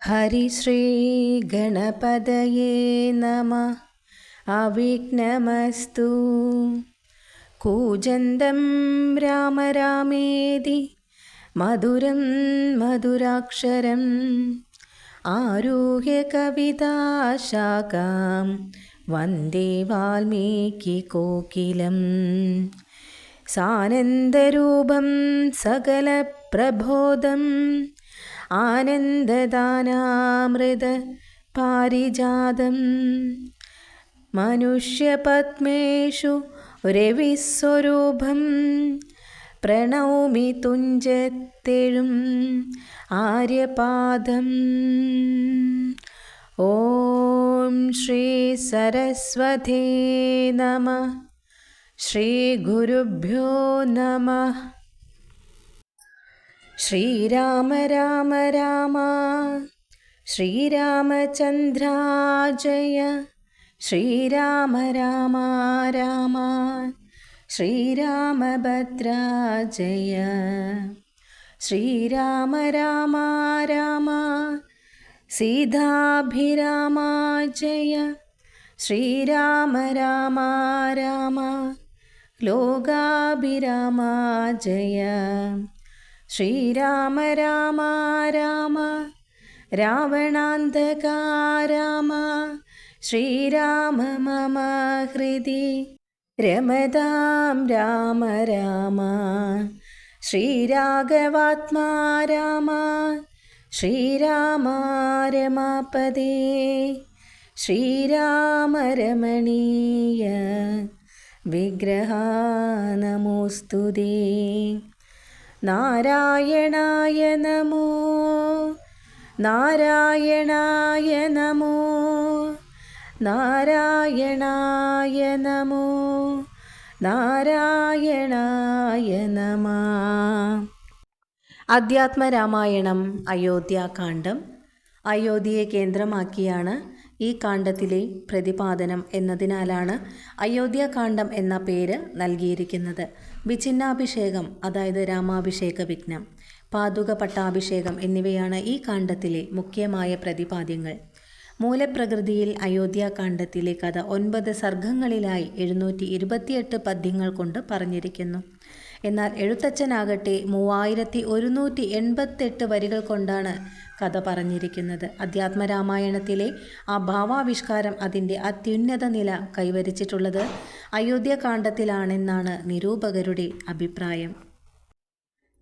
ഹരിശ്രീ ഗണപതയേ നമഃ. അവിഘ്നമസ്തു. കൂജന്തം രാമ രാമേതി മധുരം മധുരാക്ഷരം ആരുഹ്യ കവിതാശാഖാം വന്ദേ വാൽമീകികോകിലം. സാനന്ദരൂപം സകലപ്രബോധം ആനന്ദദാനാമൃത പാരിജാതം മനുഷ്യപത്മേഷു രവിസ്വരൂപം പ്രണൗമി തുഞ്ചത്തെഴും ആര്യപാദം. ഓം ശ്രീ സരസ്വതേ നമഃ. ശ്രീ ഗുരുഭ്യോ നമഃ. ശ്രീരാമ രാമ രാമ ശ്രീരാമചന്ദ്രാജയ. ശ്രീരാമ രാമ രാമ ശ്രീരാമഭദ്രാജയ. ശ്രീരാമ രാമ രാമ സീതാഭിരാമാജയ. ശ്രീരാമ രാമ രാമ ലോകാഭിരാമാജയ. ശ്രീരാമ രാമ രാമ രാവണാന്തക രാമ. ശ്രീരാമ മമ ഹൃദി രമതാം രാമ രാമ. ശ്രീരാഘവാത്മാ രാമ. ശ്രീരാമ രമാപദേ. ശ്രീരാമ രമണീയ വിഗ്രഹ നമോസ്തുതേ. നാരായണായ നമോ നാരായണായ നമോ നാരായണായ നമോ നാരായണായ നമഃ. അധ്യാത്മരാമായണം അയോധ്യാകാന്ഡം. അയോധ്യയെ കേന്ദ്രമാക്കിയാണ് ഈ കാണ്ഡത്തിലെ പ്രതിപാദനം എന്നതിനാലാണ് അയോധ്യാകാന്ഡം എന്ന പേര് നൽകിയിരിക്കുന്നത്. വിഛിന്നാഭിഷേകം, അതായത് രാമാഭിഷേക വിഘ്നം, പാതുക പട്ടാഭിഷേകം എന്നിവയാണ് ഈ കാണ്ഡത്തിലെ മുഖ്യമായ പ്രതിപാദ്യങ്ങൾ. മൂലപ്രകൃതിയിൽ അയോധ്യാകാന്ഡത്തിലെ കഥ 9 സർഗങ്ങളിലായി 728 പദ്യങ്ങൾ കൊണ്ട് പറഞ്ഞിരിക്കുന്നു. എന്നാൽ എഴുത്തച്ഛനാകട്ടെ 3188 വരികൾ കൊണ്ടാണ് കഥ പറഞ്ഞിരിക്കുന്നത്. അധ്യാത്മരാമായണത്തിലെ ആ ഭാവാവിഷ്കാരം അതിൻ്റെ അത്യുന്നത നില കൈവരിച്ചിട്ടുള്ളത് അയോധ്യാകാന്ഡത്തിലാണെന്നാണ് നിരൂപകരുടെ അഭിപ്രായം.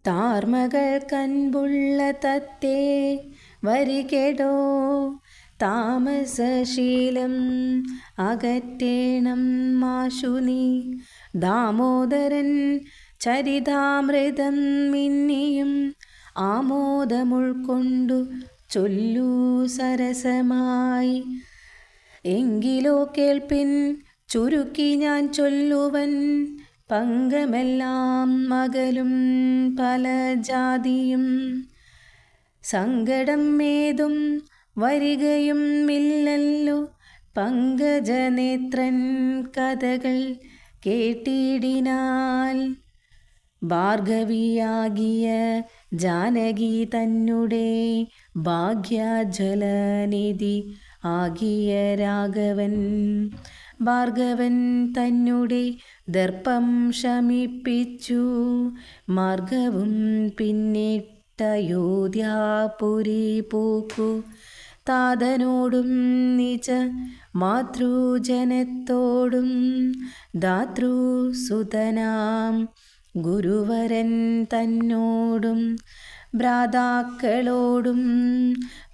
താർമകൾ കൻപുള്ള തത്തേ വരികെടോ താമസശീലം അകറ്റേണം മാശുനി. ദാമോദരൻ ചരിതാമൃതം മിന്നിയും ആമോദമുൾക്കൊണ്ടു ചൊല്ലൂ സരസമായി. എങ്കിലോ കേൾപ്പിൻ ചുരുക്കി ഞാൻ ചൊല്ലുവൻ. പങ്കമെല്ലാം മകലും പല ജാതിയും സങ്കടം ഏതും വരികയും ഇല്ലല്ലോ. പങ്കജനേത്രൻ കഥകൾ കേട്ടിടിനാൽ ഭാർഗവിയാകിയ ജാനകി തന്നെ ഭാഗ്യജലനിധി ആകിയ രാഘവൻ. ഭാർഗവൻ തന്നെ ദർപ്പം ശമിപ്പിച്ചു മാർഗവും പിന്നിട്ടയോധ്യാപുരി പൂക്കു. താതനോടും നിജ മാതൃജനത്തോടും ധാതൃസുതനാം ഗുരുവരൻ തന്നോടും ഭ്രാതാക്കളോടും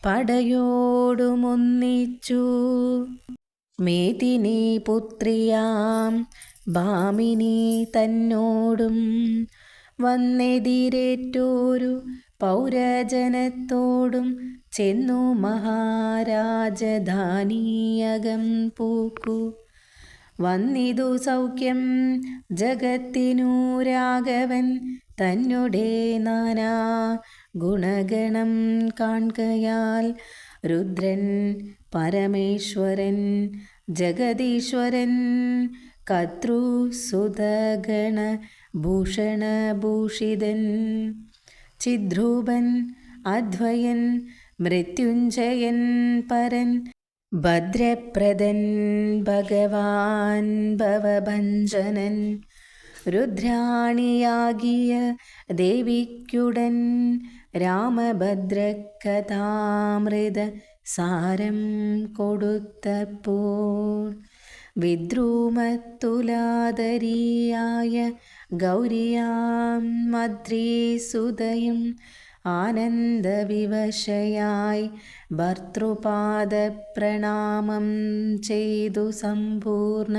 പടയോടുമൊന്നിച്ചു മേദിനി പുത്രിയാം ഭാമിനി തന്നോടും വന്നെതിരേറ്റോരു പൗരജനത്തോടും ചെന്നു മഹാരാജധാനിയകം പൂക്കു. വന്നിതു സൗഖ്യം ജഗത്തിനു രാഘവൻ തന്നെ നാനാ ഗുണഗണം കാൺകയാൽ. രുദ്രൻ പരമേശ്വരൻ ജഗദീശ്വരൻ കർത്തൃസുതഗണ ഭൂഷണഭൂഷിതൻ ചിദ്രൂപൻ അദ്വയൻ മൃത്യുഞ്ജയൻ പരൻ ഭദ്രപ്രദൻ ഭഗവാൻ ഭവഭഞ്ജനൻ രുദ്രാണിയാകിയ ദേവിക്കുടൻ രാമഭദ്രകഥാമൃത സാരം കൊടുത്തപ്പോൾ വിദ്രുമത്തുലാദരിയായ ഗൗരിയാം മദ്രീസുതയും ആനന്ദവിവശയായി ഭർതൃപാദപ്രണാമം ചെയ്തു സമ്പൂർണ്ണ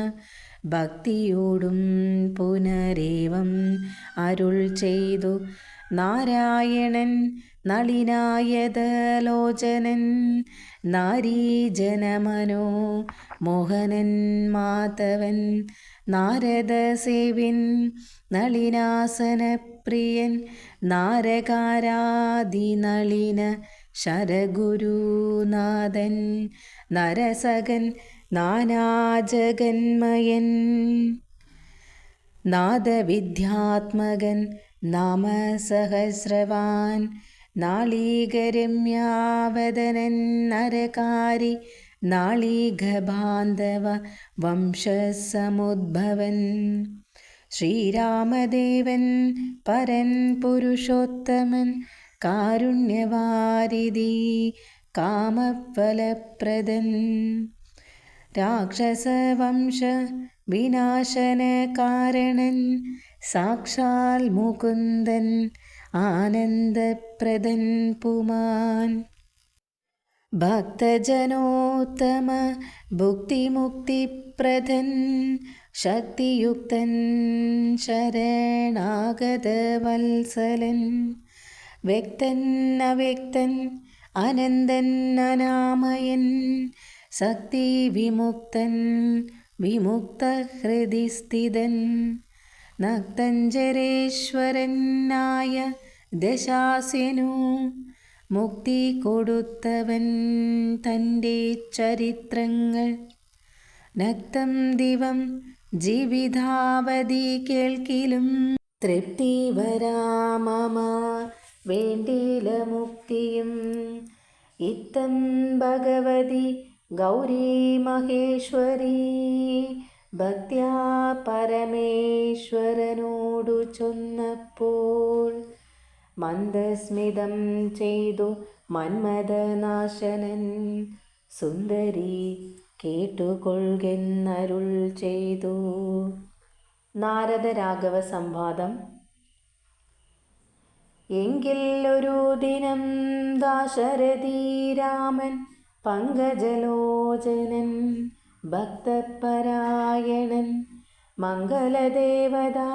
ഭക്തിയോടും പുനരേവം അരുൾ ചെയ്തു. നാരായണൻ നളിനായതലോചനൻ നാരീജനമനോ മോഹനൻ മാധവൻ നാരദസേവിൻ നളിനാസനപ്രിയൻ നാരകാരാദിനളിന ശരഗുരുനാഥൻ നരസകൻ നാനാജഗന്മയൻ നാദവിദ്യാത്മകൻ നാമസഹസ്രവാൻ നാളീകരമ്യാവദനൻ നരകാരി നാളീകബാന്ധവ വംശസമുദ്ഭവൻ ശ്രീരാമദേവൻ പരൻ പുരുഷോത്തമൻ കാരുണ്യവാരിധി കാമഫലപ്രദൻ രാക്ഷസവംശ വിനാശന കാരണൻ സാക്ഷാൽ മുകുന്ദൻ ആനന്ദപ്രദൻ പുമാൻ ഭക്തജനോത്തമ ഭുക്തിമുക്തിപ്രദൻ ശക്തിയുക്തൻ ശരണാഗതവത്സലൻ വ്യക്തൻ അവ്യക്തൻ അനന്തൻ അനാമയൻ ശക്തി വിമുക്തൻ വിമുക്തഹൃദി സ്ഥിതൻ നക്തഞ്ജരേശ്വരനായ ദശാസ്യനു മുക്തി കൊടുത്തവൻ തൻ്റെ ചരിത്രങ്ങൾ നക്തം ദിവം ജീവിതാവധി കേൾക്കിലും തൃപ്തി വരാമമ വേണ്ടില മുക്തിയും ഇത്തം ഭഗവതി ഗൗരി മഹേശ്വരി ഭക്ത്യാ പരമേശ്വരനോടു ചൊന്നപ്പോൾ മന്ദസ്മിതം ചെയ്തു മന്മഥനാശനൻ സുന്ദരി കേട്ടുകൊള്ളുകെന്നരുൾ ചെയ്തു. നാരദ രാഘവ സംവാദം. എങ്കിൽ ഒരു ദിനം ദാശരഥി രാമൻ പങ്കജലോചനൻ ഭക്തപരായണൻ മംഗളദേവതാ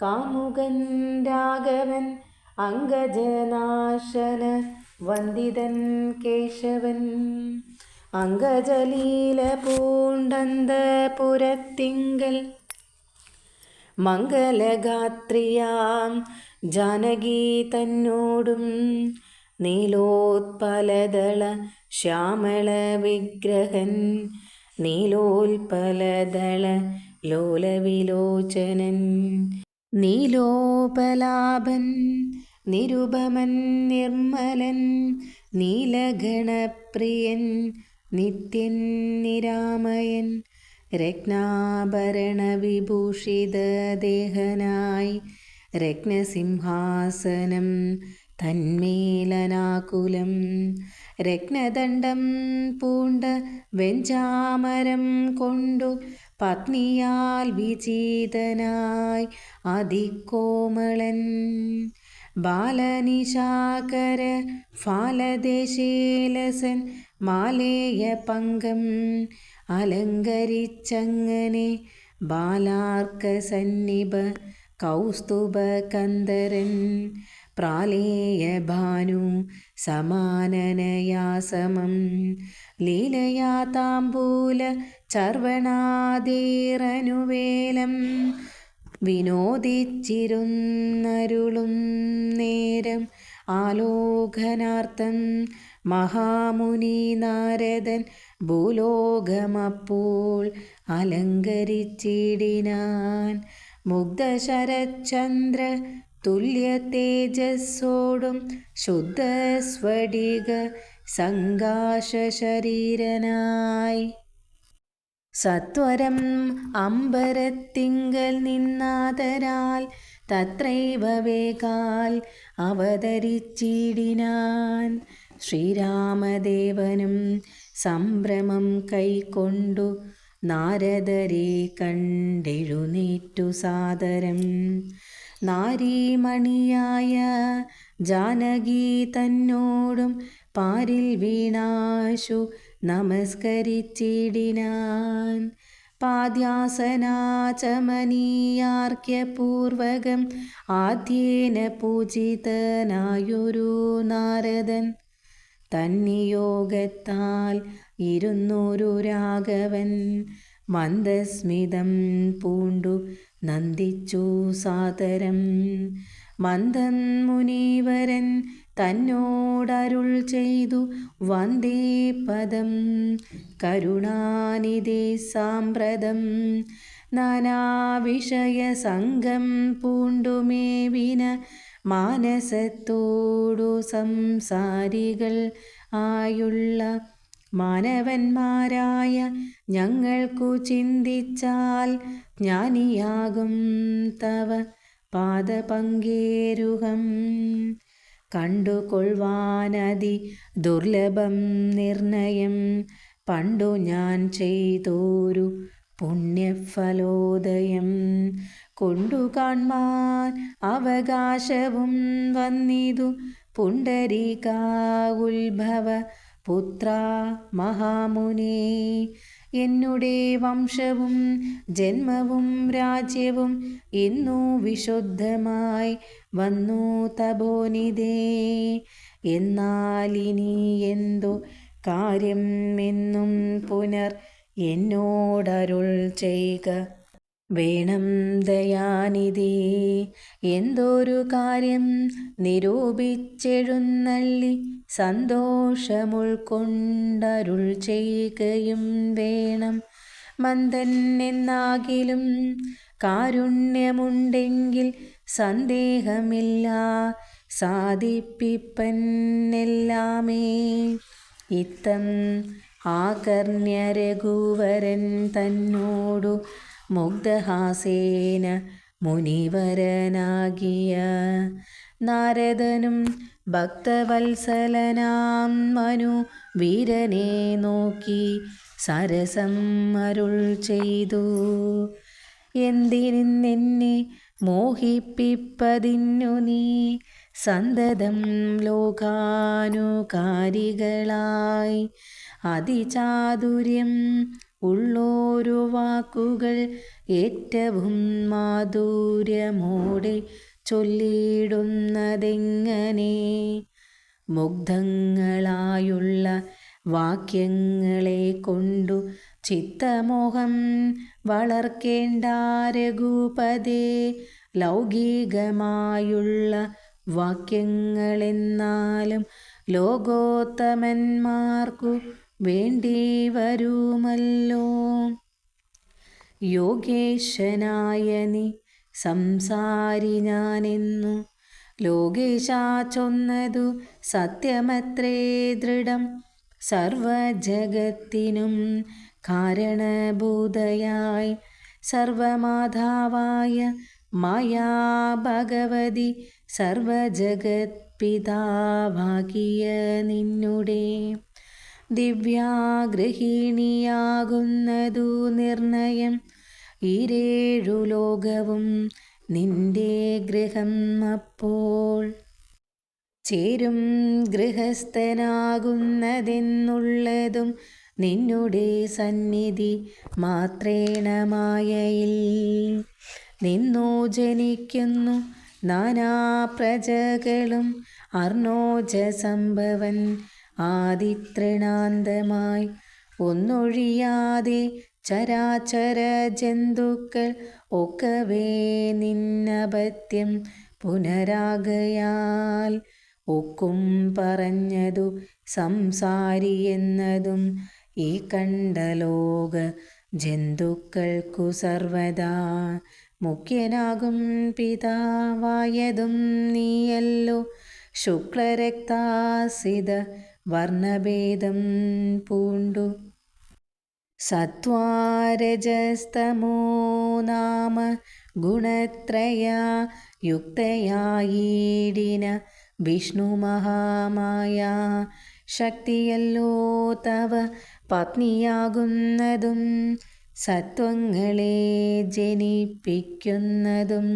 കാമുകൻ രാഘവൻ അംഗജനാശന വന്ദിതൻ കേശവൻ അംഗജലീല പൂണ്ടന്തപുരത്തിങ്കൽ മംഗലഗാത്രിയാം ജാനകി തന്നോടും നീലോത്പലദള ശ്യാമള വിഗ്രഹൻ നീലോത്പലദള ലോലവിലോചനൻ നീലോപലാഭൻ നിരുപമൻ നിർമ്മലൻ നീലഗണപ്രിയൻ നിത്യൻ നിരാമയൻ രത്നാഭരണ വിഭൂഷിത ദേഹനായി രത്നസിംഹാസനം തന്മേലനാകുലം രത്നദണ്ഡം പൂണ്ട വെഞ്ചാമരം കൊണ്ടു പത്നിയാൽ വിചിതനായി അതികോമളൻ ബാലനിശാകര ഫാലദേശേലസൻ മാലേയ പങ്കം അലങ്കരിച്ചങ്ങനെ ബാലാർക്ക സന്നിഭ കൗസ്തുഭ കന്ദരൻ പ്രാലേയ ഭാനു സമാനനയാ സമം ലീലയാ താംബൂല ചർവണാദീറനുവേലം വിനോദിച്ചിരുന്നരുളും നേരം ആലോകനാർത്ഥം മഹാമുനി നാരദൻ ഭൂലോകമപ്പോൾ അലങ്കരിച്ചിടിനാൻ മുഗ്ധശരചന്ദ്ര തുല്യ തേജസ്സോടും ശുദ്ധ സ്ഫടിക സംഘാഷ ശരീരനായി സത്വരം അമ്പരത്തിങ്കൽ നിന്നാതരാൽ തത്രൈവ വേഗാൽ അവതരിച്ചിടിനാൻ. ശ്രീരാമദേവനും സംഭ്രമം കൈക്കൊണ്ടു നാരദരെ കണ്ടെഴുന്നേറ്റു സാദരം. നാരീമണിയായ ജാനകി തന്നോടും പാരിൽ വീണാശു നമസ്കരിച്ചിടിനാൻ. പാദ്യാസനാചമനീയാർക്യപൂർവകം ആദ്യേന പൂജിതനായൊരു നാരദൻ തന്നിയോഗത്താൽ ഇരുന്നൊരു രാഘവൻ മന്ദസ്മിതം പൂണ്ടു നന്ദിച്ചു സാദരം. മന്ദൻ മുനീവരൻ തന്നോടരുൾ ചെയ്തു വന്ദേ പദം കരുണാനിധി സാമ്പ്രതം. നാനാവിഷയ സംഘം പൂണ്ടുമേവിന മാനസത്തോടു സംസാരികൾ ആയുള്ള മാനവന്മാരായ ഞങ്ങൾക്കു ചിന്തിച്ചാൽ ജ്ഞാനിയാകും തവ പാദപങ്കേരുഹം. കണ്ടുകൊള്ളുവാനതി ദുർലഭം നിർണയം പണ്ടു ഞാൻ ചെയ്തോരു പുണ്യഫലോദയം. കൊണ്ടു കാൺമാൻ അവകാശവും വന്നിതു പുണ്ടരീകാ ഉത്ഭവ പുത്ര മഹാമുനേ. എന്നുടെ വംശവും ജന്മവും രാജ്യവും ഇന്നു വിശുദ്ധമായി വന്നു തപോനിധേ. എന്നാലിനി എന്തു കാര്യം എന്നും പുനർ എന്നോടരുൾ ചെയ്യുക വേണം ദയാനിധി. എന്തൊരു കാര്യം നിരൂപിച്ചെഴുന്നള്ളി സന്തോഷമുൾക്കൊണ്ടരുൾ ചെയ്യുകയും വേണം. മന്ദൻ എന്നാകിലും കാരുണ്യമുണ്ടെങ്കിൽ സന്ദേഹമില്ല സാധിപ്പിപ്പന്നെല്ലാമേ. ഇത്തം ആകർണ്യ രഘുവരൻ തന്നോടു മുഗ്ധഹാസേന മുനിവരനാകിയ നാരദനും ഭക്തവത്സലനാം മനു വീരനെ നോക്കി സരസം അരുൾ ചെയ്തു. എന്തിനെന്നെ മോഹിപ്പിപ്പതിന്നു നീ സന്തതം ലോകാനുകാരികളായി അതിചാതുര്യം ഉള്ളോരു വാക്കുകൾ ഏറ്റവും മാധുര്യമോടെ ചൊല്ലിടുന്നതെങ്ങനെ. മുഗ്ധങ്ങളായുള്ള വാക്യങ്ങളെ കൊണ്ടു ചിത്തമോഹം വളർക്കേണ്ട രഘുപതേ. ലൗകികമായുള്ള വാക്യങ്ങളെന്നാലും ലോകോത്തമന്മാർക്കു വേണ്ടി വരുമല്ലോ. യോഗേശനായ നീ സംസാരി ഞാനെന്നു ലോകേശാ ചൊന്നതു സത്യമത്രേ ദൃഢം. സർവജഗത്തിനും കാരണഭൂതയായി സർവമാതാവായ മായാ ഭഗവതി സർവജഗത് പിതാവാകിയ നിന്നുടെ ദിവ്യാഗൃഹിണിയാകുന്നതു നിർണയം. ഈരേഴു ലോകവും നിന്റെ ഗൃഹം അപ്പോൾ ചേരും ഗൃഹസ്ഥനാകുന്നതെന്നുള്ളതും നിന്നുടെ സന്നിധി മാത്രേണ മായയിൽ നിന്നു ജനിക്കുന്നു നാനാ പ്രജകളും. അർണോജസംഭവൻ ആദിത്രിണാന്തമായി ഒന്നൊഴിയാതെ ചരാചര ജന്തുക്കൾ ഒക്കവേ നിന്നപത്യം പുനരാകയാൽ. ഒക്കും പറഞ്ഞതു സംസാരി എന്നതും ഈ കണ്ട ലോക ജന്തുക്കൾക്കു സർവദാ മുഖ്യനാകും പിതാവായതും നീയല്ലോ. ശുക്ലരക്താസിത വർണ്ണഭേദം പൂണ്ടു സത്വാരജസ്തമോ നാമ ഗുണത്രയ യുക്തയായിടിന വിഷ്ണു മഹാമായ. ശക്തിയല്ലോ തവ പത്നിയാകുന്നതും സത്വങ്ങളെ ജനിപ്പിക്കുന്നതും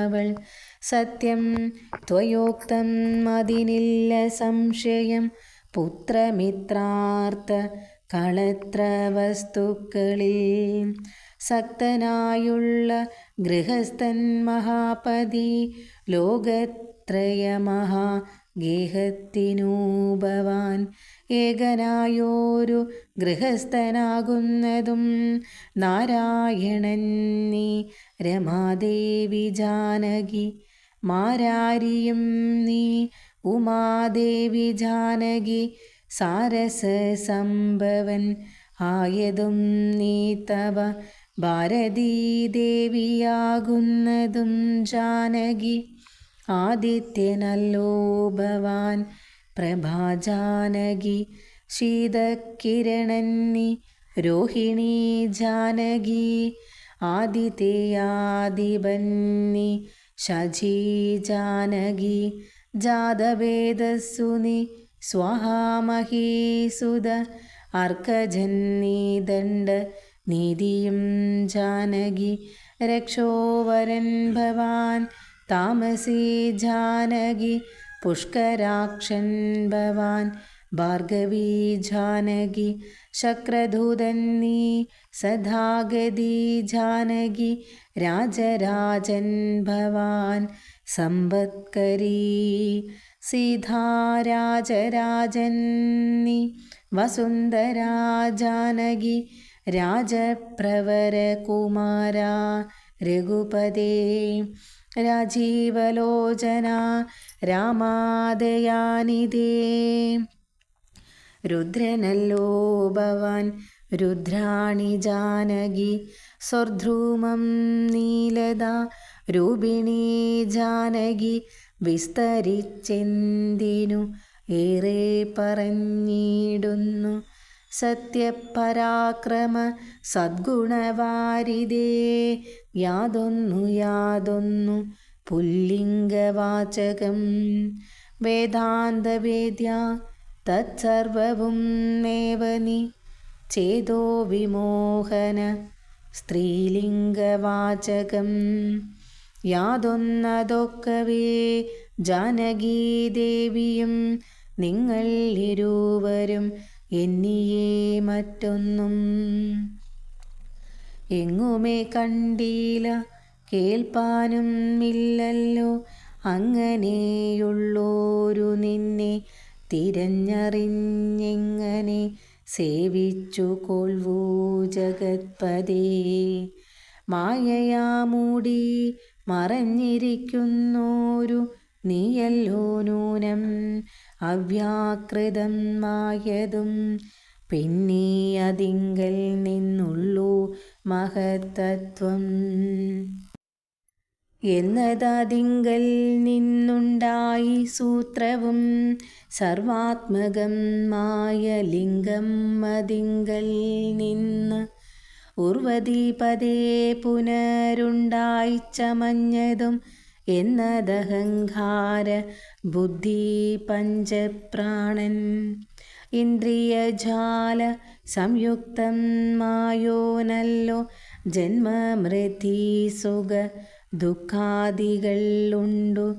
അവൾ. സത്യം ത്വയോക്തം അതിനില്ല സംശയം. പുത്രമിത്രാർത്ഥ കളത്ര വസ്തുക്കളിൽ സക്തനായുള്ള ഗൃഹസ്ഥൻ മഹാപതി. ലോകത്രയമഹാ ഗേഹത്തിനു ഭവാൻ ഏകനായോരു ഗൃഹസ്ഥനാകുന്നതും നാരായണൻ നീ രമാദേവി ജാനകി. മാരാരിയും നീ ഉമാദേവി ജാനകി. സാരസസംഭവൻ ആയതും നീ തവ ഭാരതീദേവിയാകുന്നതും ജാനകി. ആദിത്യനല്ലോ ഭവാൻ പ്രഭാജാനകി. ശീതകിരണൻ നീ രോഹിണി ജാനകി. ആദിതേയാദിപൻ നീ ശചി ജാനകി. ജാതവേദസ്സു നീ സ്വാഹാമഹീസുത. അർക്കജൻ നീ ദണ്ഡ നീതിയും ജാനകി. രക്ഷോവരൻ ഭവാൻ താമസി ജാനകി. പുഷ്കരാക്ഷൻ ഭവാൻ ഭാർഗവി ജാനകി. ശക്രധൂതൻ നീ സദാഗതി ജാനകി. രാജരാജൻ ഭവാൻ സമ്പത്കരീ. സീതാരാജരാജൻ നീ വസുന്ധരാ ജാനകി. രാജപ്രവരകുമാര രഘുപതേ. രാജീവലോചന രാമാദയാനിധേ. രുദ്രനല്ലോ ഭവാൻ രുദ്രാണി ജാനകി. സ്വർദ്രുമം നീലതാ രൂപിണീ ജാനകി. വിസ്തരിച്ചെന്തിനു ഏറെ പറഞ്ഞിടുന്നു. സത്യപരാക്രമ സദ്ഗുണവാരിതേ. യാതൊന്നു പുല്ലിംഗവാചകം. വേദാന്തവേദ്യ തത്സർവവും നേവനി. ചേതോ വിമോഹന സ്ത്രീലിംഗവാചകം. യാതൊന്നതൊക്കവേ ജാനകീദേവിയും നിങ്ങൾ ഇരുവരും എന്നിയേ മറ്റൊന്നും എങ്ങുമേ കണ്ടീല കേൾപ്പാനും ഇല്ലല്ലോ. അങ്ങനെയുള്ളോരു നിന്നെ തിരഞ്ഞറിഞ്ഞെങ്ങനെ സേവിച്ചു കൊൾവൂ ജഗത്പദേ. മായയാ മൂടി മറഞ്ഞിരിക്കുന്നോരു നീയല്ലോ നൂനം അവ്യാകൃതം മായതും. പിന്നെ അതിങ്കൽ നിന്നുള്ളൂ മഹത്തത്വം എന്നതതിങ്കൽ നിന്നുണ്ടായി സൂത്രവും. സർവാത്മകം മായ ലിംഗം അതിങ്കൽ നിന്ന്. ഉർവതീപദേ പുനരുണ്ടായി ചമഞ്ഞതും എന്നതഹങ്കാര ബുദ്ധി പഞ്ചപ്രാണൻ. ഇന്ദ്രിയജാല സംയുക്തം മായോനല്ലോ. ജന്മമൃതി സുഖ ദുഃഖാദികൾ ഉണ്ടു.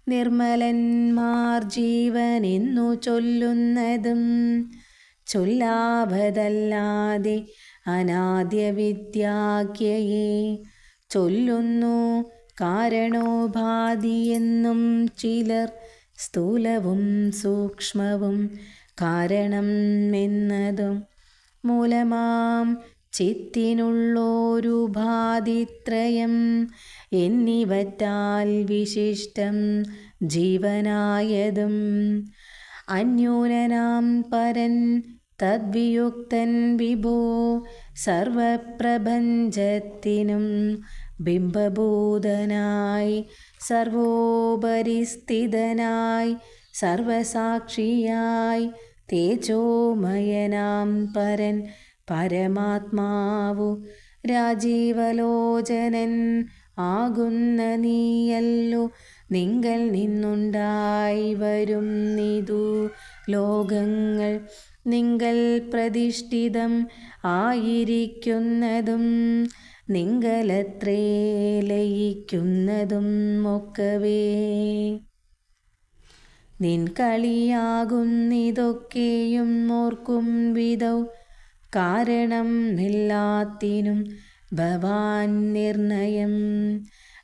നിർമ്മലന്മാർ ജീവനെന്നു ചൊല്ലുന്നതും ചൊല്ലാഭതല്ലാതെ അനാദ്യവിദ്യാഖ്യയെ ചൊല്ലുന്നു. കാരണോപാധിയെന്നും ചിലർ സ്ഥൂലവും സൂക്ഷ്മവും കാരണം എന്നതും. മൂലമാം ചിത്തിനുള്ളോരു ഭാതിത്രയം എന്നിവറ്റാൽ വിശിഷ്ടം ജീവനായതും. അന്യൂനനാം പരൻ തദ്വിയുക്തൻ വിഭോ സർവപ്രപഞ്ചത്തിനും ബിംബഭൂതനായി സർവോപരിസ്ഥിതനായി സർവസാക്ഷിയായി തേജോമയനാം പരൻ പരമാത്മാവു രാജീവലോചനൻ ആകുന്ന നീയല്ലോ നിങ്കൽ നിന്നുണ്ടായി വരുന്നിതു ലോകങ്ങൾ നിങ്കൽ പ്രതിഷ്ഠിതം ആയിരിക്കുന്നതും നിങ്കലത്രേ ലയിക്കുന്നതും ഒക്കവേ. നിൻ കളിയാകുന്നിതൊക്കെയും ഓർക്കും വിധൗ കാരണം എല്ലാത്തിനും ഭവാൻ നിർണയം.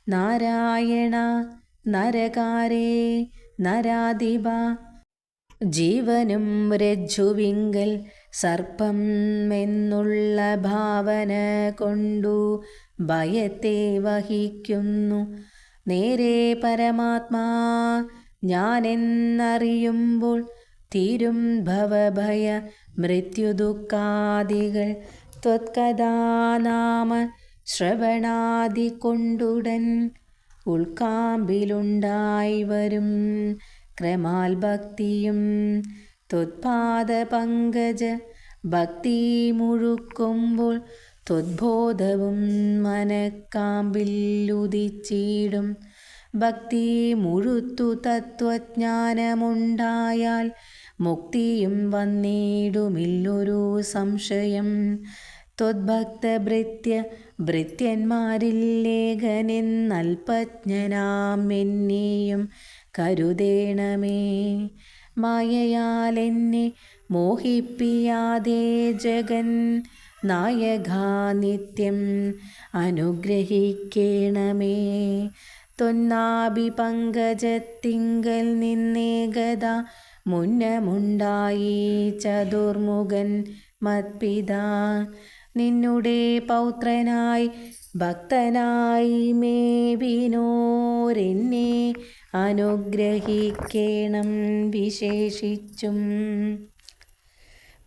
നാരായണ നരകാരേ നരാധിപ ജീവനും രജ്ജുവിങ്കൽ സർപ്പം എന്നുള്ള ഭാവന കൊണ്ടു ഭയത്തെ വഹിക്കുന്നു. നേരെ പരമാത്മാ ഞാനെന്നറിയുമ്പോൾ തീരും ഭവഭയ മൃത്യുദുഃഖാദികൾ ത്വത്കഥാനാമ ശ്രവണാദി കൊണ്ടുടൻ ഉൾക്കാമ്പിലുണ്ടായി വരും. ക്രമാൽ ഭക്തിയും ത്വത്പാദപങ്കജ ഭക്തി മുഴുക്കുമ്പോൾ ത്വദ്ബോധവും മനക്കാമ്പിലുദിച്ചിടും. ഭക്തി മുഴുത്തു തത്വജ്ഞാനമുണ്ടായാൽ മുക്തിയും വന്നിടുമില്ലൊരു സംശയം. ത്വദ്ഭക്തഭൃത്യ ഭൃത്യന്മാരില്ലേഖനെന്നൽപജ്ഞനാം എന്നെയും കരുതേണമേ. മായയാൽ എന്നെ മോഹിപ്പിയാതെ ജഗൻ നായകാ നിത്യം അനുഗ്രഹിക്കേണമേ. ത്വന്നാഭിപങ്കജത്തിങ്കൽ നിന്നേകദാ മുന്നമുണ്ടായി ചതുർമുഖൻ മത്പിതാ. നിന്നുടെ പൗത്രനായി ഭക്തനായി മേവിനോരെന്നെ അനുഗ്രഹിക്കേണം വിശേഷിച്ചും.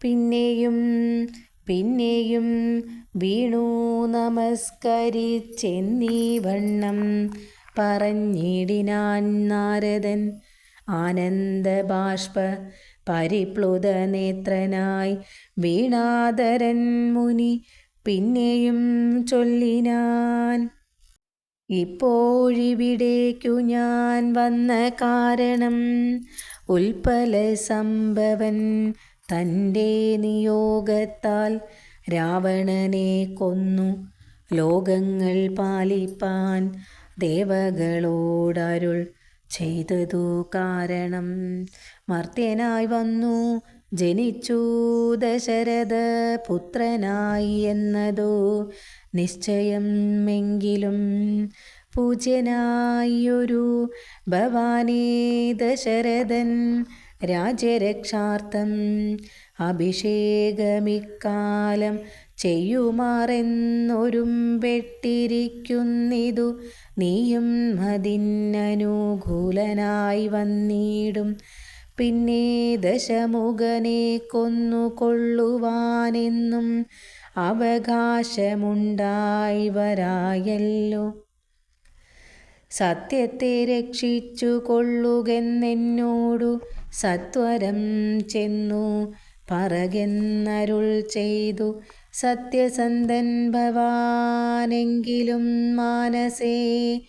പിന്നെയും പിന്നെയും വീണു നമസ്കരിച്ചെന്നീ വണ്ണം പറഞ്ഞിടിനാൻ നാരദൻ. ആനന്ദബാഷ്പ പരിപ്ലുത നേത്രനായി വീണാധരൻ മുനി പിന്നെയും ചൊല്ലിനാൻ. ഇപ്പോഴിവിടേക്കു ഞാൻ വന്ന കാരണം ഉൽപ്പല സംഭവൻ തൻ്റെ നിയോഗത്താൽ രാവണനെ കൊന്നു ലോകങ്ങൾ പാലിപ്പാൻ ദേവകളോടരുൾ ചെയ്തതു കാരണം. മർത്യനായി വന്നു ജനിച്ചു ദശരഥ പുത്രനായി എന്നതോ നിശ്ചയം. എങ്കിലും പൂജ്യനായൊരു ഭവാനേ ദശരഥൻ രാജ്യരക്ഷാർത്ഥം അഭിഷേകമിക്കാലം ചെയ്യുമാറെന്നൊരുമ്പെട്ടിരിക്കുന്നിതു നീയും അതിനനുകൂലനായി വന്നിടും. പിന്നെ ദശമുഖനെ കൊന്നുകൊള്ളുവാനെന്നും അവകാശമുണ്ടായി വരായല്ലോ. സത്യത്തെ രക്ഷിച്ചു കൊള്ളുകെന്നെന്നോടു സത്വരം ചെന്നു പറകെന്നരുൾ ചെയ്തു. സത്യസന്ധൻ ഭവാനെങ്കിലും മാനസേ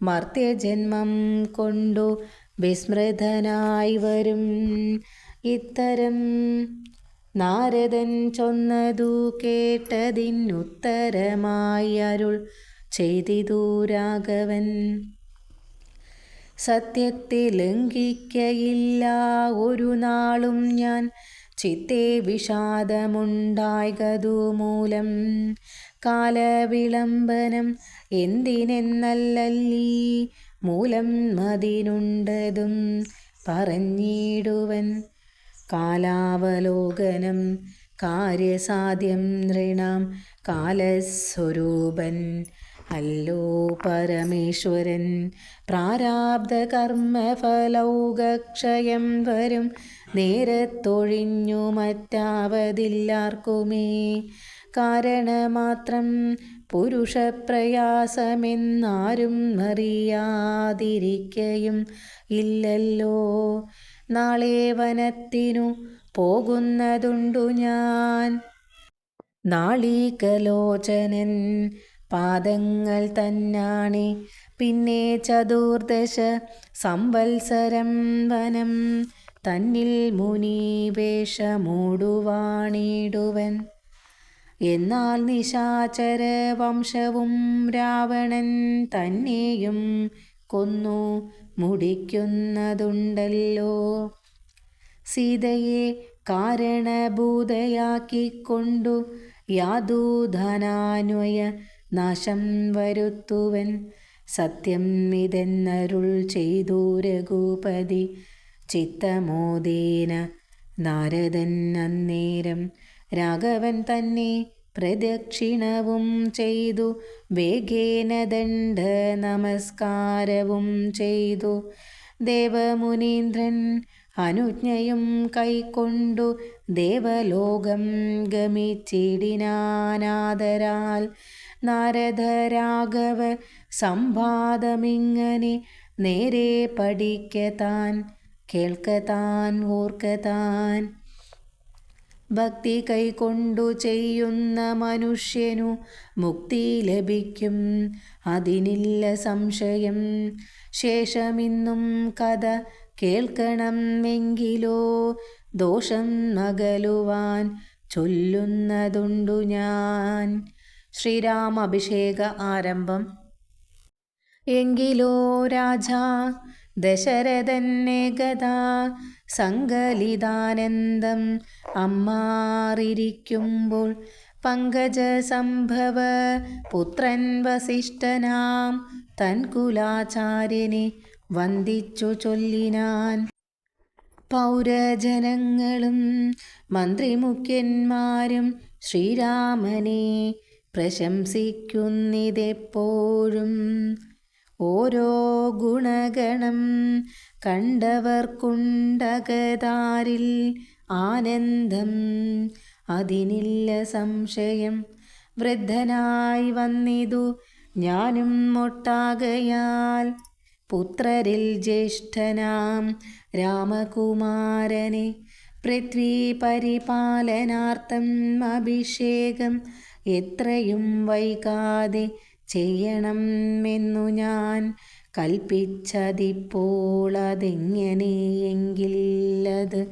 മർത്യജന്മം കൊണ്ടു വിസ്മൃതനായി വരും. ഇത്തരം നാരദൻ ചൊന്നതു കേട്ടതിനുത്തരമായി അരുൾ ചെയ്തിതു രാഘവൻ. സത്യത്തെ ലംഘിക്കയില്ല ഒരു നാളും ഞാൻ. ചിത്തെ വിഷാദമുണ്ടായതു മൂലം കാലവിളംബനം എന്തിനെന്നല്ലീ മൂലം അതിനുണ്ടതും പറഞ്ഞിടുവൻ. കാലാവലോകനം കാര്യസാധ്യം നൃണാം കാലസ്വരൂപൻ അല്ലോ പരമേശ്വരൻ. പ്രാരാബ്ധ കർമ്മഫലൗകക്ഷയം വരും നേരത്തൊഴിഞ്ഞു മറ്റാവതില്ലാർക്കുമേ. കാരണമാത്രം പുരുഷപ്രയാസമെന്നാരും അറിയാതിരിക്കയും ഇല്ലല്ലോ. നാളെ വനത്തിനു പോകുന്നതുണ്ടു ഞാൻ. നാളീകലോചനൻ പാദങ്ങൾ തന്നാണി. പിന്നെ 14 സംവത്സരം വനം തന്നിൽ മുനിവേഷമോടുവാണിടുവൻ. എന്നാൽ നിശാചര വംശവും രാവണൻ തന്നെയും കൊന്നു മുടിക്കുന്നതുണ്ടല്ലോ. സീതയെ കാരണഭൂതയാക്കിക്കൊണ്ടു യാദൂധനാന്വയ നാശം വരുത്തുവൻ. സത്യം ഇതെന്നരുൾ ചെയ്തു രഘുപതി ചിത്തമോദേന. നാരദൻ അന്നേരം രാഘവൻ തന്നെ പ്രദക്ഷിണവും ചെയ്തു വേഗേന ദണ്ഡ നമസ്കാരവും ചെയ്തു. ദേവമുനീന്ദ്രൻ അനുജ്ഞയും കൈക്കൊണ്ടു ദേവലോകം ഗമിച്ചിടിനാനാദരാൽ. നാരദ രാഘവ സംവാദമിങ്ങനെ നേരെ പഠിക്കതാൻ കേൾക്കതാൻ ഓർക്കതാൻ. ഭക്തി കൈകൊണ്ടു ചെയ്യുന്ന മനുഷ്യനു മുക്തി ലഭിക്കും, അതിനില്ല സംശയം. ശേഷമിന്നും കഥ കേൾക്കണം എങ്കിലോ ദോഷം അകലുവാൻ ചൊല്ലുന്നതുണ്ടു ഞാൻ. ശ്രീരാമാഭിഷേക ആരംഭം. എങ്കിലോ രാജാ ദശരഥനേകദാ സങ്കലിതാനന്ദം അമ്മാറിയിരിക്കുമ്പോൾ പങ്കജസംഭവ പുത്രൻ വസിഷ്ഠനാം തൻകുലാചാര്യനെ വന്ദിച്ചു ചൊല്ലിനാൻ. പൗരജനങ്ങളും മന്ത്രിമുഖ്യന്മാരും ശ്രീരാമനെ പ്രശംസിക്കുന്നിതെപ്പോഴും. ഓരോ ഗുണഗണം കണ്ടവർക്കുണ്ടകതാരിൽ ആനന്ദം, അതിനില്ല സംശയം. വൃദ്ധനായി വന്നിതു ഞാനും ഒട്ടാകയാൽ പുത്രരിൽ ജ്യേഷ്ഠനാം രാമകുമാരനെ പൃഥ്വി പരിപാലനാർത്ഥം അഭിഷേകം എത്രയും വൈകാതെ ചെയ്യണം എന്നു ഞാൻ കൽപ്പിച്ചതിപ്പോൾ അതെങ്ങനെയെങ്കിൽ അത്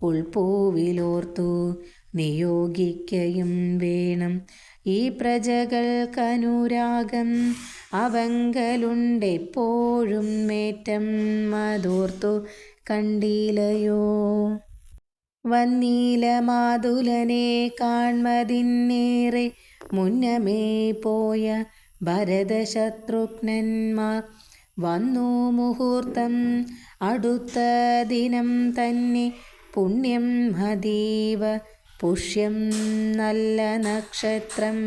ഉൾപ്പൂവിലോർത്തു നിയോഗിക്കയും വേണം. ഈ പ്രജകൾക്കനുരാഗം അവങ്കലുണ്ടെപ്പോഴും ഏറ്റം അതോർത്തു കണ്ടിലയോ. വന്നീല മാതുലനെ കാൺമതിന്നേറെ മുന്നമേ പോയ ഭരതശത്രുഘ്നന്മാർ വന്നു മുഹൂർത്തം അടുത്ത ദിനം തന്നെ. പുണ്യം അതീവ പുഷ്യം നല്ല നക്ഷത്രം.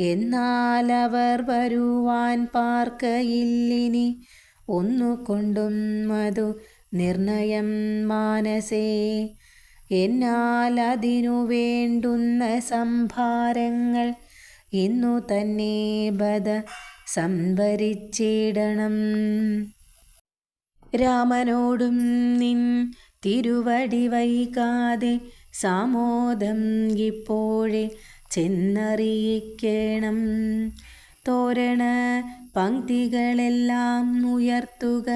എന്നാൽ അവർ വരുവാൻ പാർക്കയില്ലിനി ഒന്നുകൊണ്ടും മതു നിർണയം മാനസേ. എന്നാൽ അതിനു വേണ്ടുന്ന സംഭാരങ്ങൾ ഇന്നു തന്നെ ബദ സംഭരിച്ചിടണം. രാമനോടും നിൻ തിരുവടി വൈകാതെ സാമോദം ഇപ്പോഴേ ചെന്നറിയിക്കണം. തോരണ പംക്തികളെല്ലാം ഉയർത്തുക,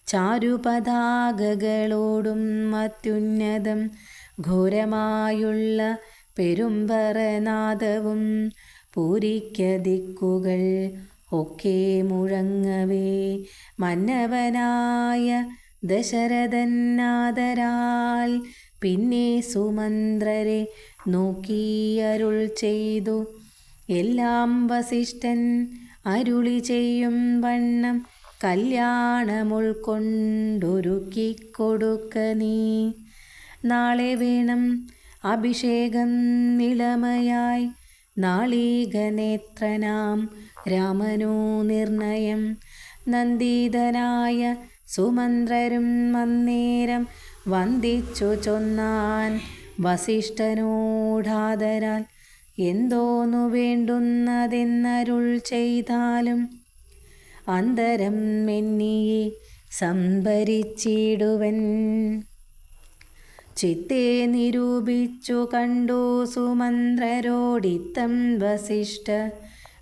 ചാരുപതാകകളോടും അത്യുന്നതം ഘോരമായുള്ള പെരുമ്പറനാദവും പൂരിക്കദിക്കുകൾ ഒക്കെ മുഴങ്ങവേ. മന്നവനായ ദശരഥനാദരാൽ പിന്നെ സുമന്ത്രരെ നോക്കിയരുൾ ചെയ്തു. എല്ലാം വസിഷ്ഠൻ അരുളി ചെയ്യും വണ്ണം കല്യാണമുൾക്കൊണ്ടൊരുക്കിക്കൊടുക്ക നീ. നാളെ വേണം അഭിഷേകം ഇളമയായി നാളീകനേത്രനാം രാമനോ നിർണയം. നന്ദിതനായ സുമന്ത്രരും അന്നേരം വന്ദിച്ചു ചൊന്നാൻ വസിഷ്ഠനോടാദരാൽ, എന്തോന്നു വേണ്ടുന്നതെന്നരുൾ ചെയ്താലും അന്തരം എന്നിയെ സംഭരിച്ചിടുവൻ. ചിത്തെ നിരൂപിച്ചു കണ്ടു സുമന്ത്രരോടിത്തം വസിഷ്ഠ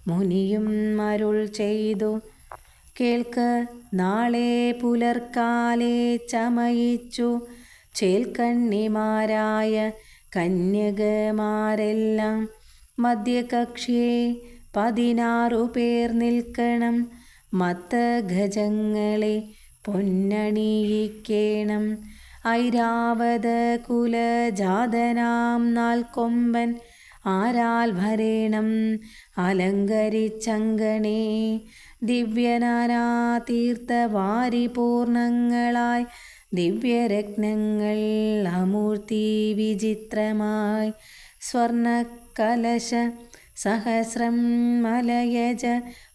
മുനിയും അരുൾ ചെയ്തു, കേൾക്ക, നാളെ പുലർക്കാലെ ചമയിച്ചു ചേൽക്കണ്ണിമാരായ കന്യകമാരെല്ലാം മധ്യകക്ഷിയെ 16 പേർ നിൽക്കണം. മത്തഗജങ്ങളെ പൊന്നണിയിക്കേണം. ഐരാവത കുലജാതനാം 4 കൊമ്പൻ ആരാൽ ഭരേണം അലങ്കരിച്ചങ്കണേ. ദിവ്യനാനാ തീർത്ഥവാരിപൂർണങ്ങളായി ദിവ്യരത്നങ്ങൾ അമൂർത്തി വിചിത്രമായി സ്വർണകലശ സഹസ്രം മലയജ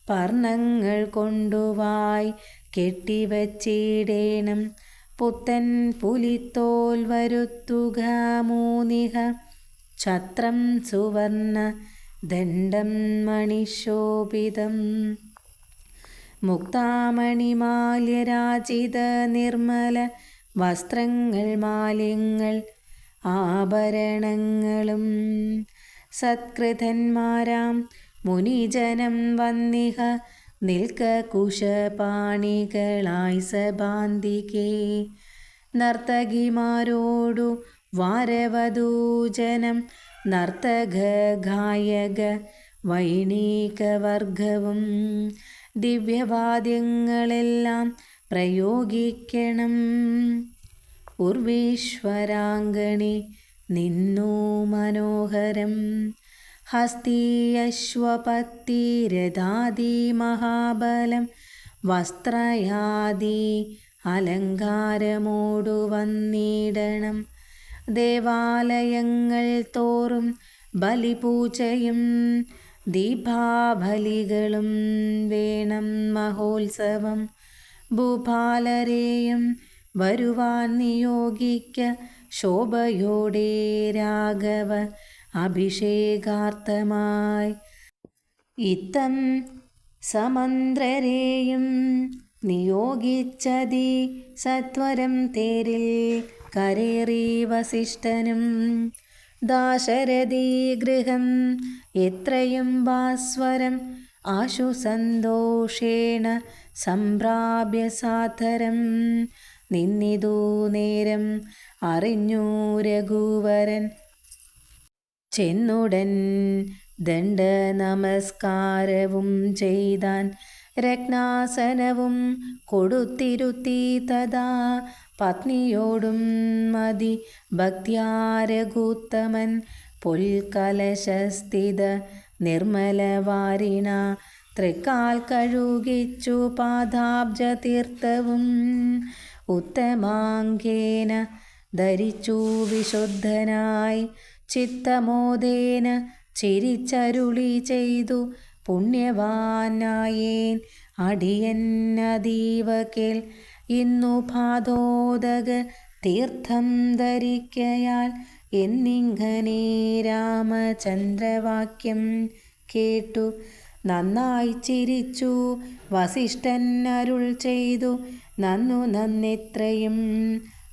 പർണങ്ങൾ കൊണ്ടുവായി കെട്ടിവച്ചിടേണം. പുത്തൻ പുലിത്തോൽ വരുത്തുക മൂന്നിഹ ഛത്രം സുവർണ ദണ്ഡം മണിശോഭിതം. മുക്താമണിമാല്യരാജിത നിർമ്മല വസ്ത്രങ്ങൾ മാല്യങ്ങൾ ആഭരണങ്ങളും സത്കൃതന്മാരാം മുനിജനം വന്നിഹ നിൽക്ക കുശപാണികളായി സഭാന്തികേ. നർത്തകിമാരോടു വാരവധൂജനം നർത്തക ഗായക വൈണികവർഗവും ദിവ്യവാദ്യങ്ങളെല്ലാം പ്രയോഗിക്കണം. ഉർവീശ്വരാങ്കണി നിന്നു മനോഹരം ഹസ്തീയശ്വപത്തിരഥാദി മഹാബലം വസ്ത്രയാദി അലങ്കാരമോടു വന്നിടണം. ദേവാലയങ്ങൾ തോറും ബലിപൂജയും ദീപാബലികളും വേണം മഹോത്സവം. ഭൂപാലരെയും വരുവാൻ നിയോഗിക്ക ശോഭയോടെ രാഘവ അഭിഷേകാർത്ഥമായി. ഇത്തം സമന്ത്രരെയും നിയോഗിച്ചതി സത്വരം തേരിൽ കരേറി വസിഷ്ഠനും ദാശരഥി ഗൃഹം എത്രയും ഭാസ്വരം ആശു സന്തോഷേണ സംപ്രാപ്യ സാദരം. നിന്നിതു നേരം അറിഞ്ഞു രഘുവരൻ ചെന്നുടൻ ദണ്ഡ നമസ്കാരവും ചെയ്താൻ. രത്നാസനവും കൊടുത്തിരുത്തി തഥാ പത്നിയോടും മതി ഭക്ത്യാരഘുത്തമൻ പൊൽകലശസ്ഥിത നിർമ്മലവാരിണ തൃക്കാൽ കഴുകിച്ചു പാദാബ്ജ തീർത്ഥവും ഉത്തമാംഗേന ധരിച്ചു വിശുദ്ധനായി. ചിത്തമോദേന ചിരിച്ചരുളി ചെയ്തു, പുണ്യവാനായേൻ അടിയൻ അതീവ കേൾ. ഇന്നു പാദോദക തീർത്ഥം ധരിക്കയാൽ എന്നിങ്ങനെ രാമചന്ദ്രവാക്യം കേട്ടു നന്നായി ചിരിച്ചു വസിഷ്ഠൻ അരുൾ ചെയ്തു, നന്നെത്രയും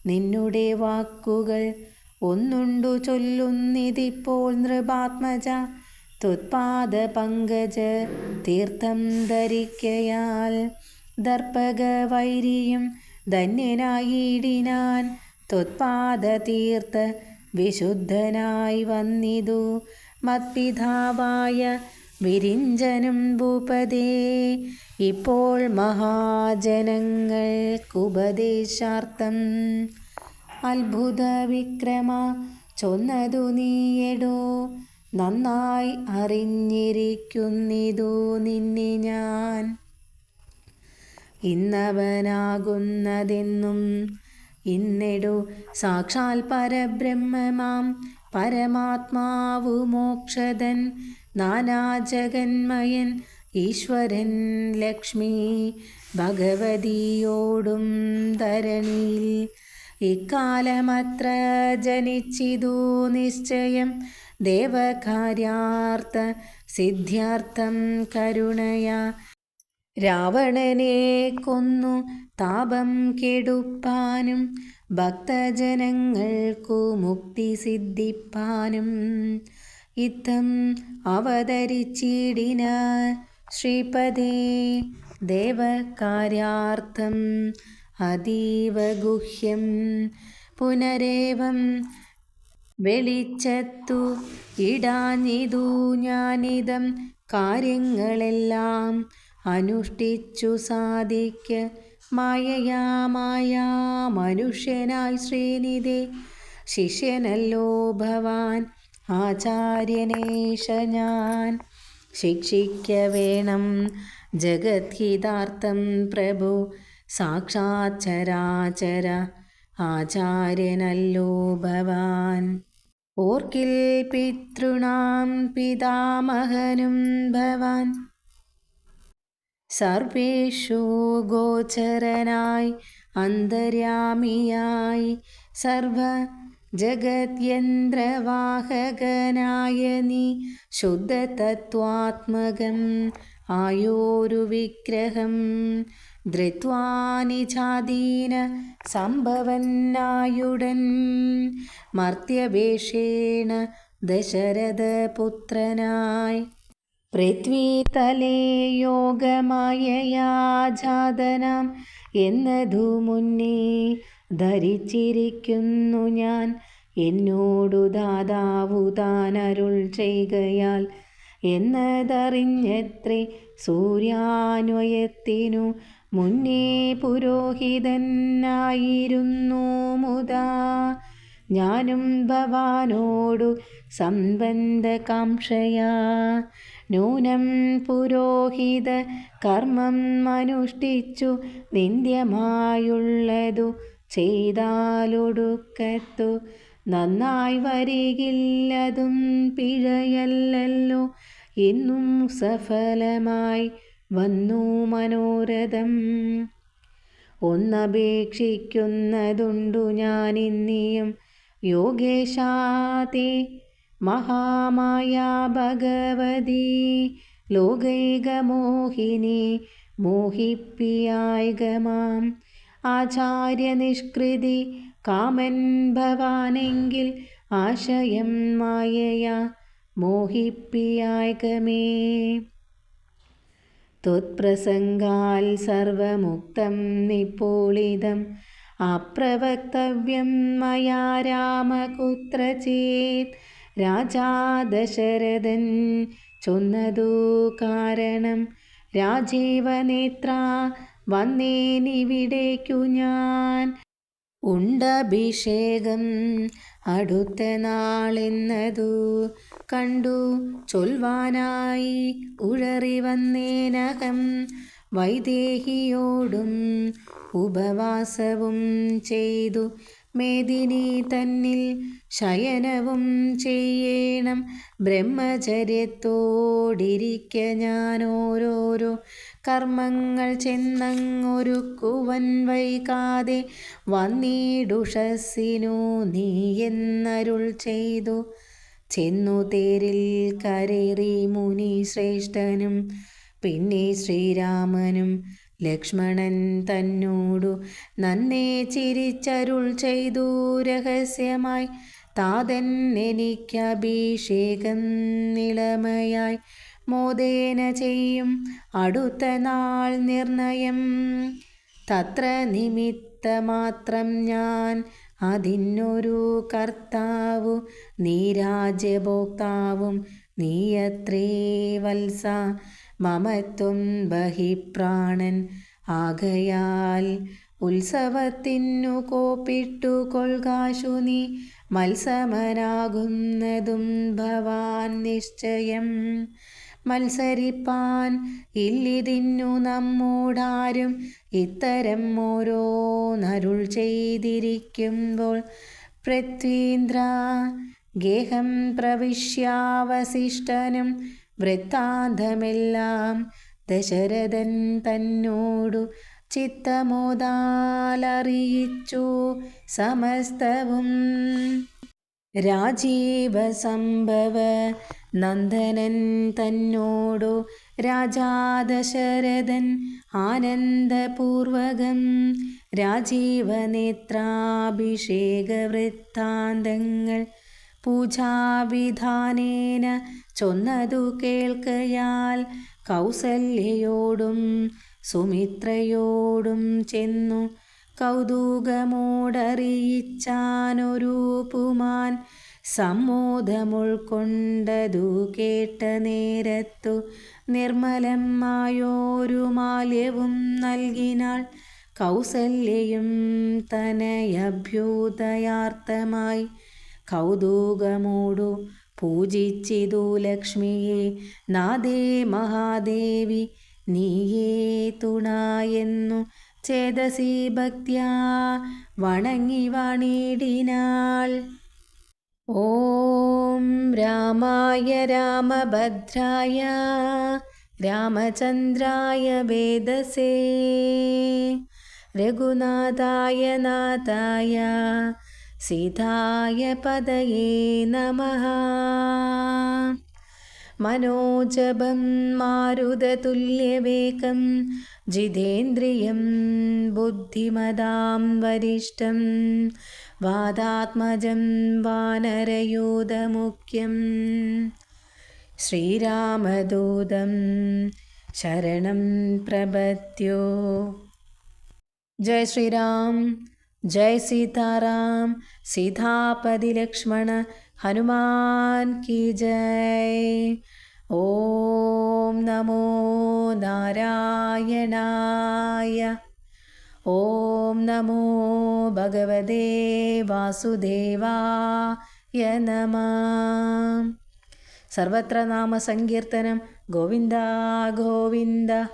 നിന്നുടെ വാക്കുകൾ ഒന്നുണ്ടു ചൊല്ലുന്നിതിപ്പോൾ നൃപാത്മജ. ത്വത്പാദ പങ്കജ തീർത്ഥം ധരിക്കയാൽ ദർപ്പക വൈരിയും ധന്യനായിടിനാൻ. ത്വത്പാദ തീർത്ഥ വിശുദ്ധനായി വന്നിതു മത്പിതാവായ വിരിഞ്ചനും ഭൂപതേ. ഇപ്പോൾ മഹാജനങ്ങൾക്കുപദേശാർത്ഥം അത്ഭുത വിക്രമ ചൊന്നതു നീയെടോ. നന്നായി അറിഞ്ഞിരിക്കുന്നിതു നിന്നെ ഞാൻ. ഇന്നവനാകുന്നതെന്നും ഇന്നെടു സാക്ഷാൽ പരബ്രഹ്മമാം പരമാത്മാവു മോക്ഷദൻ നാനാജഗന്മയൻ ഈശ്വരൻ ലക്ഷ്മി ഭഗവതിയോടും ധരണിയിൽ ഇക്കാലമത്ര ജനിച്ചിതു നിശ്ചയം ദേവകാര്യാർത്ഥ സിദ്ധ്യാർത്ഥം കരുണയാ രാവണനെ കൊന്നു താപം കെടുപ്പാനും ഭക്തജനങ്ങൾക്കു മുക്തി സിദ്ധിപ്പാനും ഇത്തം അവതരിച്ചിടിന ശ്രീപദേ ദേവകാര്യാർത്ഥം അതീവ ഗുഹ്യം പുനരേവം വെളിച്ചത്തു ഇടാഞ്ഞിതു ഞാനിതം കാര്യങ്ങളെല്ലാം അനുഷ്ഠിച്ചു സാധിക്ക മായയാ മനുഷ്യനായി ശ്രീനിധേ ശിഷ്യനല്ലോ ഭവാൻ ആചാര്യനേശ ഞാൻ ശിക്ഷിക്ക വേണം ജഗദ്ഹിതാർത്ഥം പ്രഭു സാക്ഷാത് ചരാചര ആചാര്യനല്ലോ ഭവാൻ ഓർക്കിൽ പിതൃണാം പിതാമഹനും ഭവാൻ സർവേഷു ഗോചരനായി അന്തര്യാമിയായി സർവ ജഗദ്യന്ത്രവാഹകനായ നീ ശുദ്ധതത്വാത്മകം ആയോരു വിഗ്രഹം ധൃത്വാ നിജാധീന സംഭവന്നായുടൻ മർത്യവേഷേണ ദശരഥപുത്രനായി പൃഥ്വീതലേ യോഗമായയാ ജാതനാം എന്നതു മുന്നേ ധരിച്ചിരിക്കുന്നു ഞാൻ എന്നോടു ദാതാവു താൻ അരുൾ ചെയ്കയാൽ എന്നതറിഞ്ഞത്രേ സൂര്യാന്വയത്തിനു മുന്നേ പുരോഹിതനായിരുന്നു മുതാ ഞാനും ഭവാനോടു സംബന്ധകാംക്ഷയാ നൂനം പുരോഹിത കർമ്മം അനുഷ്ഠിച്ചു നിന്ദ്യമായുള്ളതു ചെയ്താലൊടുക്കത്തു നന്നായി വരികില്ലതും പിഴയല്ലല്ലോ ഇന്നും സഫലമായി വന്നു മനോരഥം ഒന്നപേക്ഷിക്കുന്നതുണ്ടു ഞാനിന്നിയും യോഗേശാതേ മഹാമായ ഭഗവതി ലോകൈകമോഹിനി മോഹിപ്പിയായികമാം ആചാര്യനിഷ്കൃതി കാമൻ ഭവാനെങ്കിൽ ആശയം മായയാ മോഹിപ്പിയായികമേ ത്വത്പ്രസംഗാൽ സർവമുക്തം നിപ്പോളിതം അപ്രവക്തവ്യം മയാ രാമ കുത്രചേത് രാജാ ദശരഥൻ ചൊന്നതു കാരണം രാജീവനേത്ര വന്നേനിവിടേക്കു ഞാൻ ഉണ്ടഭിഷേകം അടുത്ത നാളെന്നതു കണ്ടു ചൊൽവാനായി ഉഴറി വന്നേനകം വൈദേഹിയോടും ഉപവാസവും ചെയ്തു മേദിനി തന്നിൽ ശയനവും ചെയ്യണം ബ്രഹ്മചര്യത്തോടിരിക്ക ഞാൻ ഓരോരോ കർമ്മങ്ങൾ ചെന്നങ്ങൊരുക്കുവൻ വൈകാതെ വന്നിടുഷസ്സിനു നീ എന്നരുൾ ചെയ്തു ചെന്നു തേരിൽ കരേറി മുനി ശ്രേഷ്ഠനും പിന്നെ ശ്രീരാമനും ലക്ഷ്മണൻ തന്നോടു നന്നേ ചിരിച്ചരുൾ ചെയ്തു രഹസ്യമായി താതൻ എനിക്കഭിഷേകം നിളമയായി മോദേന ചെയ്യും അടുത്ത നാൾ നിർണയം തത്ര നിമിത്തമാത്രം ഞാൻ അതിനൊരു കർത്താവു നീ രാജ്യഭോക്താവും നീയത്രേ വത്സ മമത്വം ബഹിപ്രാണൻ ആകയാൽ ഉത്സവത്തിനു കോപ്പിട്ടു കൊൾകാശു നീ മത്സമനാകുന്നതും ഭവാൻ നിശ്ചയം മത്സരിപ്പാൻ ഇല്ലിതിന്നു നമ്മോടാരും ഇത്തരം ഓരോന്നരുൾ ചെയ്തിരിക്കുമ്പോൾ പൃഥ്വീന്ദ്ര ഗേഹം പ്രവിശ്യാവസിഷ്ഠനും വൃത്താന്തമെല്ലാം ദശരഥൻ തന്നോടു ചിത്തമോദാലറിയിച്ചു സമസ്തവും. രാജീവ സംഭവ നന്ദനൻ തന്നോടു രാജാ ദശരഥൻ ആനന്ദപൂർവകം രാജീവനേത്രാഭിഷേക വൃത്താന്തങ്ങൾ പൂജാവിധാനേന ചൊന്നതു കേൾക്കയാൽ കൗസല്യയോടും സുമിത്രയോടും ചെന്നു കൗതുകമോടറിയിച്ചാനൊരു പുമാൻ. സമ്മോദമുൾക്കൊണ്ടതു കേട്ട നേരത്തു നിർമ്മലമായോരു മാല്യവും നൽകിനാൾ. കൗസല്യയും തനയഭ്യുദയാർത്ഥമായി കൗതുകമോടു പൂജിച്ചിതു ലക്ഷ്മിയെ. നാദേ മഹാദേവി നീയേ തുണയെന്നു ചേതസി ഭക്ത്യാ വണങ്ങി വാണിടിനാൾ. ഓം രാമായ രാമഭദ്രായ രാമചന്ദ്രായ വേദസേ രഘുനാഥായ നാഥായ സീതായ പദയേ നമഃ. മനോജപം മാരുതതുല്യവേഗം ജിതേന്ദ്രിയം ബുദ്ധിമതാം വരിഷ്ഠം വാതാത്മജം വാനരയൂഥമുഖ്യം ശ്രീരാമദൂതം ശരണം പ്രപദ്യോ. ജയ ശ്രീരാം, ജയ സീതാറാം, സീതാപതി ലക്ഷ്മണ ഹനുമാൻ കി ജയ. ഓം നമോ നാരായണായ. ഓം നമോ ഭഗവതേ വാസുദേവായ നമഃ. സർവത്ര നാമസങ്കീർത്തനം. ഗോവിന്ദ ഗോവിന്ദ.